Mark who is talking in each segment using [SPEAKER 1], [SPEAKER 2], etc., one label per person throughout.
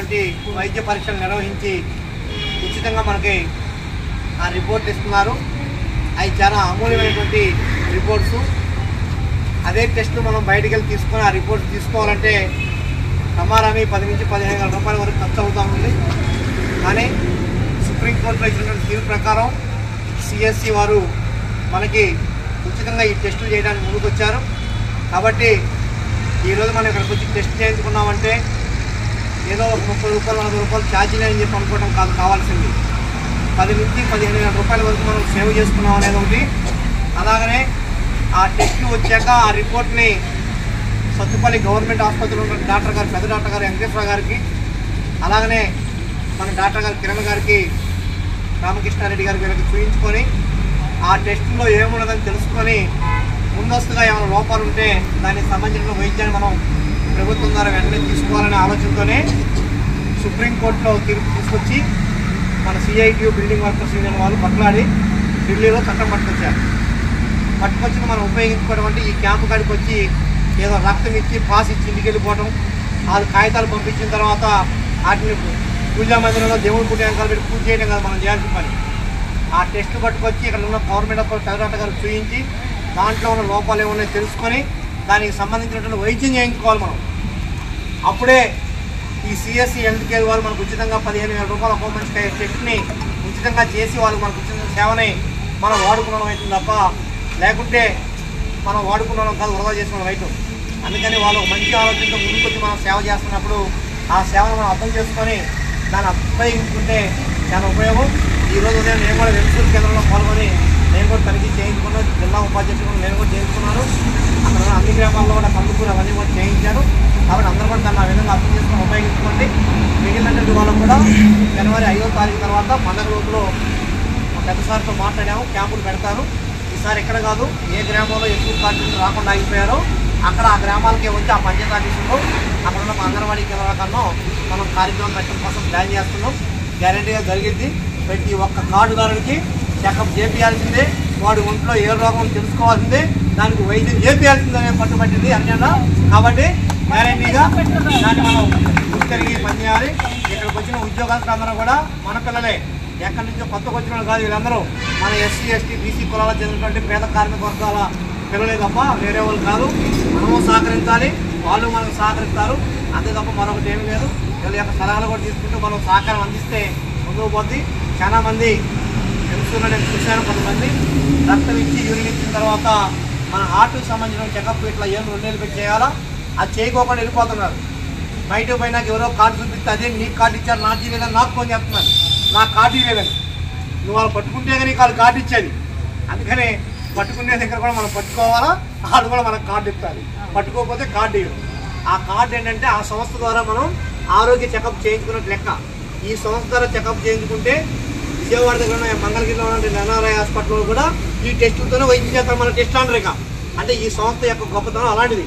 [SPEAKER 1] సంబంధించినటువంటి వైద్య పరీక్షలు నిర్వహించి ఉచితంగా మనకి ఆ రిపోర్ట్ ఇస్తున్నారు. అవి చాలా అమూల్యమైనటువంటి రిపోర్ట్స్. అదే టెస్ట్ మనం బయటికి వెళ్ళి తీసుకొని ఆ రిపోర్ట్స్ తీసుకోవాలంటే ప్రమాణాన్ని 10 నుంచి 15,000 రూపాయల వరకు ఖర్చు అవుతూ ఉంది. కానీ సుప్రీంకోర్టులో ఇచ్చినటువంటి తీర్పు ప్రకారం సిఎస్సి వారు మనకి ఉచితంగా ఈ టెస్టులు చేయడానికి ముందుకు వచ్చారు. కాబట్టి ఈరోజు మనం ఇక్కడికి వచ్చి టెస్ట్ చేయించుకున్నామంటే ఏదో ఒక 30 రూపాయలు 40 రూపాయలు ఛార్జీలు అని చెప్పి అనుకోవడం కాదు కావాల్సింది. 10 నుంచి 15,000 రూపాయల వరకు మనం సేవ్ చేసుకున్నాం అనేది ఒకటి. అలాగనే ఆ టెస్ట్లు వచ్చాక ఆ రిపోర్ట్ని సత్తుపల్లి గవర్నమెంట్ ఆసుపత్రిలో ఉన్న డాక్టర్ గారు, పెద్ద డాక్టర్ గారు వెంకటేశ్వర గారికి, అలాగనే మన డాక్టర్ గారు కిరణ్ గారికి, రామకృష్ణారెడ్డి గారికి వీళ్ళకి చూపించుకొని ఆ టెస్టులో ఏమున్నదని తెలుసుకొని ముందస్తుగా ఏమైనా లోపాలు ఉంటే దానికి సంబంధించిన వైద్యాన్ని మనం ప్రభుత్వం ద్వారా వెంటనే తీసుకోవాలనే ఆలోచనతోనే సుప్రీంకోర్టులో తీర్పు తీసుకొచ్చి మన సిఐటియు బిల్డింగ్ వర్కర్స్ యూనియన్ వాళ్ళు పట్లాడి ఢిల్లీలో చట్టం పట్టుకొచ్చి మనం ఉపయోగించుకోవడం అంటే ఈ క్యాంపు కాడికి వచ్చి ఏదో రక్తం ఇచ్చి పాస్ ఇచ్చి ఇంటికి వెళ్ళిపోవడం, వాళ్ళు కాగితాలు పంపించిన తర్వాత వాటిని పూజా మందిరంలో దేవుడి పుట్టిన పెట్టి పూజ చేయడం కాదు మనం చేయాల్సిన పని. ఆ టెస్ట్ పట్టుకొచ్చి ఇక్కడ ఉన్న గవర్నమెంట్ హాస్పిటల్ పెదరాట గారు చూపించి దాంట్లో ఉన్న లోపాలు ఏమన్నా తెలుసుకొని దానికి సంబంధించినటువంటి వైద్యం చేయించుకోవాలి మనం. అప్పుడే ఈ సిఎస్సి హెల్త్ కేర్ వాళ్ళు మనకు ఉచితంగా 15,000 రూపాయల ఒక్కో మనిషికి టెస్ట్ని ఉచితంగా చేసి వాళ్ళు మనకు ఉచిత సేవని మనం వాడుకున్నాం అవుతుంది తప్ప లేకుంటే మనం వాడుకున్నాం కాదు, వృధా చేసుకున్నాం రైతు. అందుకని వాళ్ళు మంచి ఆలోచనతో ముందుకొచ్చి మనం సేవ చేస్తున్నప్పుడు ఆ సేవను మనం అర్థం చేసుకొని దాన్ని ఉపయోగించుకుంటే చాలా ఉపయోగం. ఈరోజు ఉదయం నేను కూడా వెలుసూరు కేంద్రంలో పాల్గొని నేను కూడా తనిఖీ చేయించుకున్నాను. జిల్లా ఉపాధ్యక్షుడు నేను కూడా చేయించుకున్నాను. అక్కడ అన్ని గ్రామాల్లో కూడా కందుకూరు అవన్నీ కూడా చేయించారు. కాబట్టి అందరూ కూడా దాన్ని ఆ విధంగా అర్థం చేసుకొని ఉపయోగించుకోండి. మిగిలినటువంటి వాళ్ళు కూడా జనవరి 5వ తారీఖు తర్వాత పండుగ రోజులో పెద్ద సార్తో మాట్లాడాము, క్యాంపులు పెడతారు. ఈసారి ఎక్కడ కాదు, ఏ గ్రామంలో ఎక్కువ కార్డులు రాకుండా ఆగిపోయారో అక్కడ ఆ గ్రామాలకే వచ్చి ఆ పంచాయతీ ఆఫీసులో అక్కడ ఉన్న అంగన్వాడీ కేంద్రాల కన్నా మనం కార్యక్రమం పెట్టడం కోసం ప్లాన్ చేస్తున్నాం. గ్యారెంటీగా జరిగింది. ప్రతి ఒక్క కార్డుదారుడికి చెకప్ చేపియాల్సిందే, వాడి ఒంట్లో ఏ రోగం తెలుసుకోవాల్సిందే, దానికి వైద్యం చేపియాల్సిందనే పట్టుబట్టింది అన్యన్నా. కాబట్టి గ్యారెంటీగా దాన్ని మనం గుర్తిరిగి పనిచేయాలి. ఇక్కడికి వచ్చిన ఉద్యోగస్తులందరూ కూడా మన పిల్లలే, ఎక్కడి నుంచో కొత్తగా వచ్చిన వాళ్ళు కాదు. వీళ్ళందరూ మన ఎస్సీ ఎస్టీ బీసీ కులాలకు చెందినటువంటి పేద కార్మిక వర్గాల పిల్లలే తప్ప వేరే వాళ్ళు కాదు. మనము సహకరించాలి, వాళ్ళు మనకు సహకరిస్తారు, అంతే తప్ప మరొకటి ఏమీ లేదు. వీళ్ళ యొక్క సలహాలు కూడా తీసుకుంటూ మనం సహకారం అందిస్తే ముందుకు పోద్ది. చాలామంది తెలుసుకున్న నేను చూశాను, కొంతమంది రక్తం ఇచ్చి యూరిన్ ఇచ్చిన తర్వాత మన హార్ట్కి సంబంధించిన చెకప్ ఇట్లా 2 నెలలు పెట్టి చేయాలా, అది చేయకోకుండా వెళ్ళిపోతున్నారు. బయటకు పోయినాక ఎవరో కార్డు చూపిస్తే అదే నీకు కార్డు ఇచ్చారు, నాకు ఇవ్వలేదని నాకు ఫోన్ చెప్తున్నారు, నాకు కార్డు ఇవ్వలేదని. నువ్వు వాళ్ళు పట్టుకుంటే కానీ వాళ్ళు కార్డు ఇచ్చేది. అందుకని పట్టుకునే దగ్గర కూడా మనం పట్టుకోవాలా, వాళ్ళు కూడా మనకు కార్డు ఇస్తారు. పట్టుకోకపోతే కార్డు ఇవ్వరు. ఆ కార్డు ఏంటంటే ఆ సంస్థ ద్వారా మనం ఆరోగ్య చెకప్ చేయించుకున్నట్టు లెక్క. ఈ సంస్థ ద్వారా చెకప్ చేయించుకుంటే విజయవాడ దగ్గర ఉన్న మంగళగిరిలో ఉన్న ఎన్ఆర్ఐ హాస్పిటల్లో కూడా ఈ టెస్టులతోనే వైద్యం చేస్తారు. మన టెస్ట్ అంటారు అంటే ఈ సంస్థ యొక్క గొప్పతనం అలాంటిది.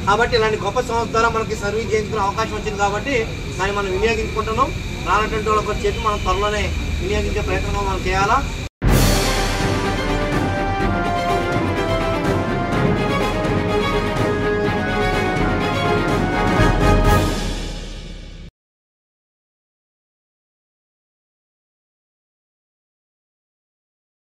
[SPEAKER 1] కాబట్టి ఇలాంటి గొప్ప సంస్థ ద్వారా మనకి సర్వీస్ చేయించుకునే అవకాశం వచ్చింది. కాబట్టి దాన్ని మనం వినియోగించుకుంటున్నాం. రానటువంటి వాళ్ళకి చెప్పి మనం త్వరలోనే వినియోగించే ప్రయత్నం మనం చేయాలా.